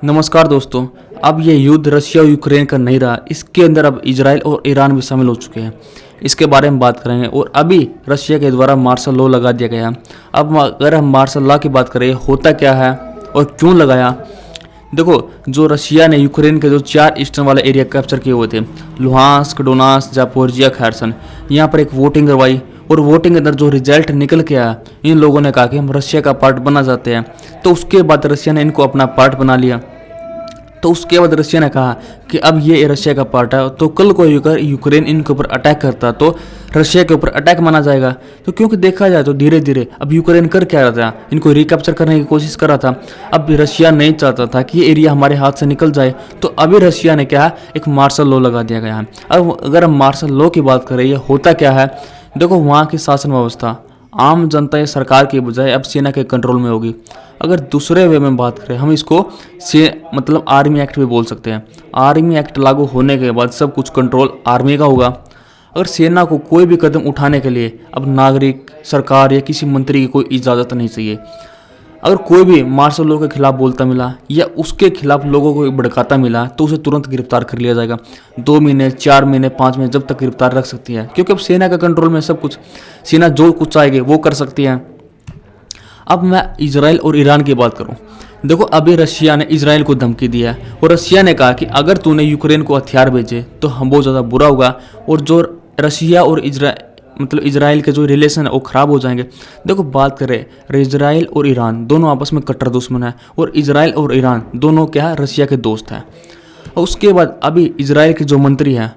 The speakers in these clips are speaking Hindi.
नमस्कार दोस्तों। अब ये युद्ध रशिया और यूक्रेन का नहीं रहा, इसके अंदर अब इजराइल और ईरान भी शामिल हो चुके हैं। इसके बारे में बात करेंगे। और अभी रशिया के द्वारा मार्शल लॉ लगा दिया गया है। अब अगर हम मार्शल लॉ की बात करें, होता क्या है और क्यों लगाया। देखो, जो रशिया ने यूक्रेन के जो 4 ईस्टर्न वाले एरिया कैप्चर किए हुए थे, लुहांस्क, डोनास, जापोरिजिया, खैरसन, यहाँ पर एक वोटिंग करवाई और वोटिंग के अंदर जो रिजल्ट निकल के आया, इन लोगों ने कहा कि हम रशिया का पार्ट बना चाहते हैं। तो उसके बाद रशिया ने इनको अपना पार्ट बना लिया। तो उसके बाद रशिया ने कहा कि अब ये रशिया का पार्ट है, तो कल को यूक्रेन इनके ऊपर अटैक करता तो रशिया के ऊपर अटैक माना जाएगा। तो क्योंकि देखा जाए तो धीरे धीरे अब यूक्रेन कर क्या रहा था, इनको रिकैप्चर करने की कोशिश कर रहा था। अब रशिया नहीं चाहता था कि ये एरिया हमारे हाथ से निकल जाए, तो अभी रशिया ने क्या है, एक मार्शल लॉ लगा दिया गया है। अब अगर हम मार्शल लॉ की बात करें, ये होता क्या है। देखो, वहाँ की शासन व्यवस्था आम जनता या सरकार की बजाय अब सेना के कंट्रोल में होगी। अगर दूसरे वे में बात करें, हम इसको मतलब आर्मी एक्ट भी बोल सकते हैं। आर्मी एक्ट लागू होने के बाद सब कुछ कंट्रोल आर्मी का होगा। अगर सेना को कोई भी कदम उठाने के लिए अब नागरिक, सरकार या किसी मंत्री की कोई इजाज़त नहीं चाहिए। अगर कोई भी मार्शल लॉ के खिलाफ बोलता मिला या उसके खिलाफ लोगों को भड़काता मिला, तो उसे तुरंत गिरफ्तार कर लिया जाएगा। 2 महीने, 4 महीने, 5 महीने, जब तक गिरफ्तार रख सकती है, क्योंकि अब सेना का कंट्रोल में सब कुछ। सेना जो कुछ चाहेगी वो कर सकती है। अब मैं इजराइल और ईरान की बात करूं। देखो, अभी रशिया ने इजराइल को धमकी दिया है और रशिया ने कहा कि अगर तूने यूक्रेन को हथियार भेजे तो हम बहुत ज़्यादा बुरा होगा और जो रशिया और इजराइल के जो रिलेशन है वो ख़राब हो जाएंगे। देखो, बात करें, इजराइल और ईरान दोनों आपस में कट्टर दुश्मन है और इजराइल और ईरान दोनों क्या है, रशिया के दोस्त हैं। और उसके बाद अभी इजराइल के जो मंत्री हैं,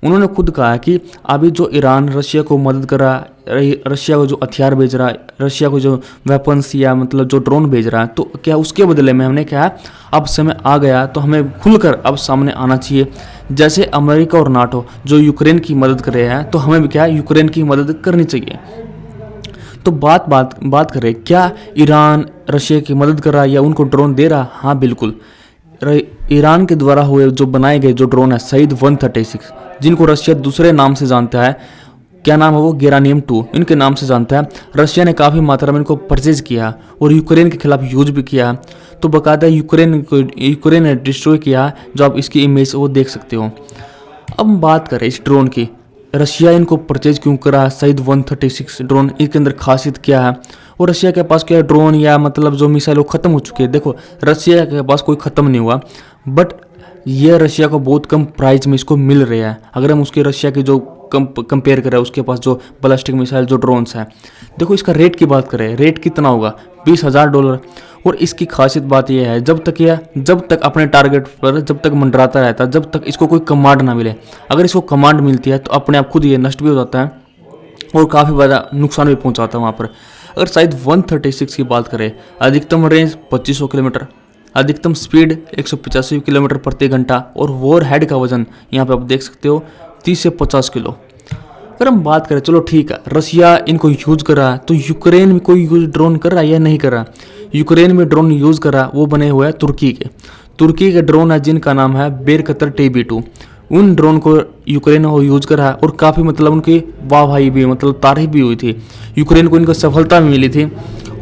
उन्होंने खुद कहा कि अभी जो ईरान रशिया को मदद कर रहा है, रशिया को जो हथियार भेज रहा है, रशिया को जो वेपन्स या जो ड्रोन भेज रहा है, तो क्या उसके बदले में हमने क्या है, अब समय आ गया तो हमें खुलकर अब सामने आना चाहिए। जैसे अमेरिका और नाटो जो यूक्रेन की मदद कर रहे हैं, तो हमें भी क्या है, यूक्रेन की मदद करनी चाहिए। तो बात करें, क्या ईरान रशिया की मदद कर रहा है या उनको ड्रोन दे रहा है? हाँ, बिल्कुल। ईरान के द्वारा हुए जो बनाए गए जो ड्रोन है शहीद 136, जिनको रशिया दूसरे नाम से जानता है, क्या नाम है वो, गेरानियम 2, इनके नाम से जानता है। रशिया ने काफ़ी मात्रा में इनको परचेज किया और यूक्रेन के खिलाफ यूज भी किया। तो बाकायदा यूक्रेन ने डिस्ट्रॉय किया, जो आप इसकी इमेज वो देख सकते हो। अब बात करें इस ड्रोन की, रशिया इनको परचेज क्यों करा, शहीद 136 ड्रोन, इसके अंदर खासियत क्या है और रशिया के पास क्या ड्रोन या जो मिसाइल वो ख़त्म हो चुकी है। देखो, रशिया के पास कोई ख़त्म नहीं हुआ, बट ये रशिया को बहुत कम प्राइस में इसको मिल रहा है। अगर हम उसके रशिया की जो कंपेयर करें, उसके पास जो बैलिस्टिक मिसाइल जो ड्रोन्स हैं, देखो इसका रेट की बात करें, रेट कितना होगा, $20,000। और इसकी खासियत बात यह है, जब तक अपने टारगेट पर जब तक मंडराता रहता है, जब तक इसको कोई कमांड ना मिले। अगर इसको कमांड मिलती है तो अपने आप खुद ये नष्ट भी हो जाता है और काफ़ी ज़्यादा नुकसान भी पहुंचाता है वहाँ पर। अगर शायद 136 की बात करें, अधिकतम रेंज 2500 किलोमीटर, अधिकतम स्पीड 185 किलोमीटर प्रति घंटा और वॉर हेड का वजन यहाँ पे आप देख सकते हो 30 से 50 किलो। अगर हम बात करें, चलो ठीक है, रशिया इनको यूज कर रहा है, तो यूक्रेन में कोई यूज ड्रोन कर रहा है या नहीं कर रहा। यूक्रेन में ड्रोन यूज कर रहा है, वो बने हुए हैं तुर्की के ड्रोन है, जिनका नाम है बेरकतर TB2। उन ड्रोन को यूक्रेन को यूज कर रहा है और काफ़ी उनकी वाहवाही भी तारीफ भी हुई थी, यूक्रेन को इनको सफलता भी मिली थी।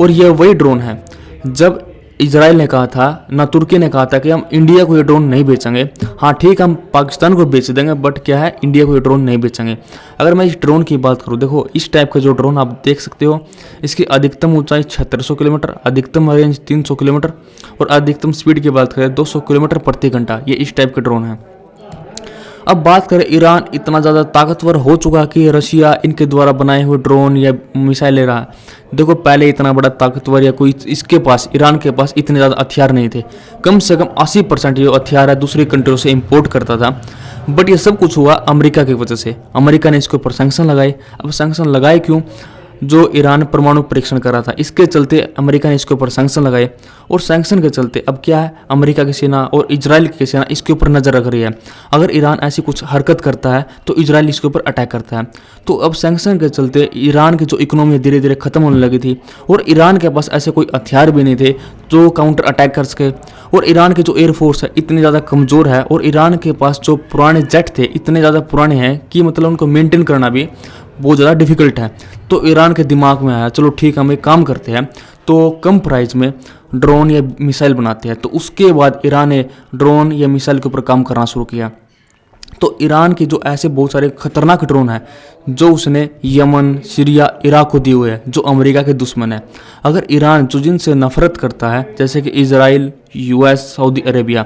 और यह वही ड्रोन है जब इजराइल ने कहा था, ना तुर्की ने कहा था कि हम इंडिया को ये ड्रोन नहीं बेचेंगे। हाँ ठीक, हम पाकिस्तान को बेच देंगे, बट क्या है, इंडिया को ये ड्रोन नहीं बेचेंगे। अगर मैं इस ड्रोन की बात करूँ, देखो इस टाइप का जो ड्रोन आप देख सकते हो, इसकी अधिकतम ऊंचाई 7600 किलोमीटर, अधिकतम रेंज 300 किलोमीटर और अधिकतम स्पीड की बात करें 200 किलोमीटर प्रति घंटा। ये इस टाइप के ड्रोन है। अब बात करें, ईरान इतना ज़्यादा ताकतवर हो चुका कि रशिया इनके द्वारा बनाए हुए ड्रोन या मिसाइल ले रहा है। देखो, पहले इतना बड़ा ताकतवर या कोई ईरान के पास इतने ज़्यादा हथियार नहीं थे। कम से कम 80% जो हथियार है दूसरी कंट्रियों से इंपोर्ट करता था। बट ये सब कुछ हुआ अमेरिका की वजह से। अमेरिका ने इसके ऊपर सैंक्शन लगाए। अब सैंक्शन लगाए क्यों? जो ईरान परमाणु परीक्षण कर रहा था, इसके चलते अमेरिका ने इसके ऊपर सैंक्शन लगाए। और सैंक्शन के चलते अब क्या है, अमेरिका की सेना और इजराइल की सेना इसके ऊपर नज़र रख रही है। अगर ईरान ऐसी कुछ हरकत करता है तो इजराइल इसके ऊपर अटैक करता है। तो अब सैंक्शन के चलते ईरान की जो इकोनॉमी धीरे धीरे खत्म होने लगी थी और ईरान के पास ऐसे कोई हथियार भी नहीं थे जो काउंटर अटैक कर सके। और ईरान की जो एयरफोर्स है इतनी ज़्यादा कमज़ोर है और ईरान के पास जो पुराने जेट थे इतने ज़्यादा पुराने हैं कि उनको मेंटेन करना भी बहुत ज़्यादा डिफिकल्ट है। तो ईरान के दिमाग में आया, चलो ठीक, हम एक काम करते हैं, तो कम प्राइस में ड्रोन या मिसाइल बनाते हैं। तो उसके बाद ईरान ने ड्रोन या मिसाइल के ऊपर काम करना शुरू किया। तो ईरान के जो ऐसे बहुत सारे खतरनाक ड्रोन हैं जो उसने यमन, सीरिया, इराक को दिए हुए हैं, जो अमेरिका के दुश्मन है। अगर ईरान जो जिनसे नफरत करता है, जैसे कि इजराइल, यूएस, सऊदी अरेबिया,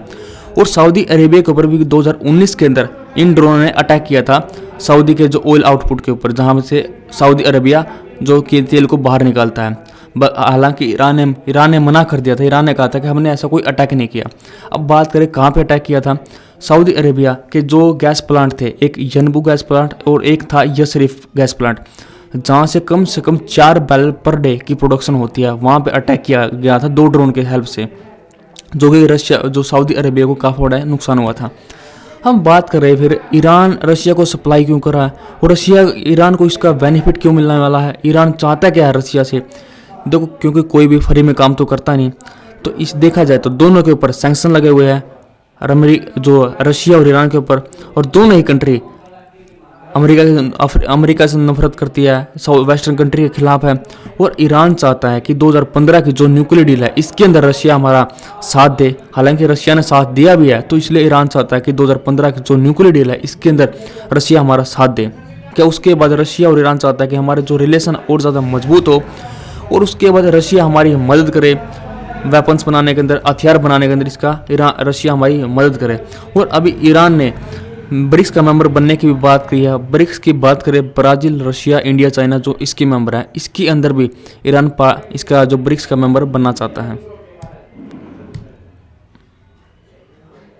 और सऊदी अरेबिया के ऊपर भी 2019 के अंदर इन ड्रोनों ने अटैक किया था सऊदी के जो ऑयल आउटपुट के ऊपर, जहाँ से सऊदी अरेबिया जो कि तेल को बाहर निकालता है। हालांकि ईरान ने मना कर दिया था। ईरान ने कहा था कि हमने ऐसा कोई अटैक नहीं किया। अब बात करें कहाँ पे अटैक किया था। सऊदी अरेबिया के जो गैस प्लांट थे, एक यनबू गैस प्लांट और एक था यसरिफ गैस प्लांट, जहाँ से कम 4 बैरल पर डे की प्रोडक्शन होती है, वहाँ पे अटैक किया गया था 2 ड्रोन के हेल्प से, जो सऊदी अरेबिया को काफ़ी बड़ा नुकसान हुआ था। हम बात कर रहे हैं फिर ईरान रशिया को सप्लाई क्यों कर रहा है और रशिया ईरान को इसका बेनिफिट क्यों मिलने वाला है। ईरान चाहता क्या है रशिया से। देखो, क्योंकि कोई भी फ्री में काम तो करता नहीं। तो इस देखा जाए तो दोनों के ऊपर सैंक्शन लगे हुए हैं, जो रशिया और ईरान के ऊपर, और दोनों ही कंट्री अमेरिका से नफरत करती है, वेस्टर्न कंट्री के खिलाफ है। और ईरान चाहता है कि 2015 की जो न्यूक्लियर डील है इसके अंदर रशिया हमारा साथ दे। हालांकि रशिया ने साथ दिया भी है, तो इसलिए ईरान चाहता है कि 2015 की जो न्यूक्लियर डील है इसके अंदर रशिया हमारा साथ दे। क्या उसके बाद रशिया और ईरान चाहता है कि हमारे जो रिलेशन और ज़्यादा मजबूत हो, और उसके बाद रशिया हमारी मदद करे वेपन्स बनाने के अंदर, हथियार बनाने के अंदर रशिया हमारी मदद करे। और अभी ईरान ने ब्रिक्स का मेंबर बनने की भी बात की है। ब्रिक्स की बात करें, ब्राज़ील, रशिया, इंडिया, चाइना जो इसकी मेंबर है, इसके अंदर भी ईरान इसका जो ब्रिक्स का मेंबर बनना चाहता है।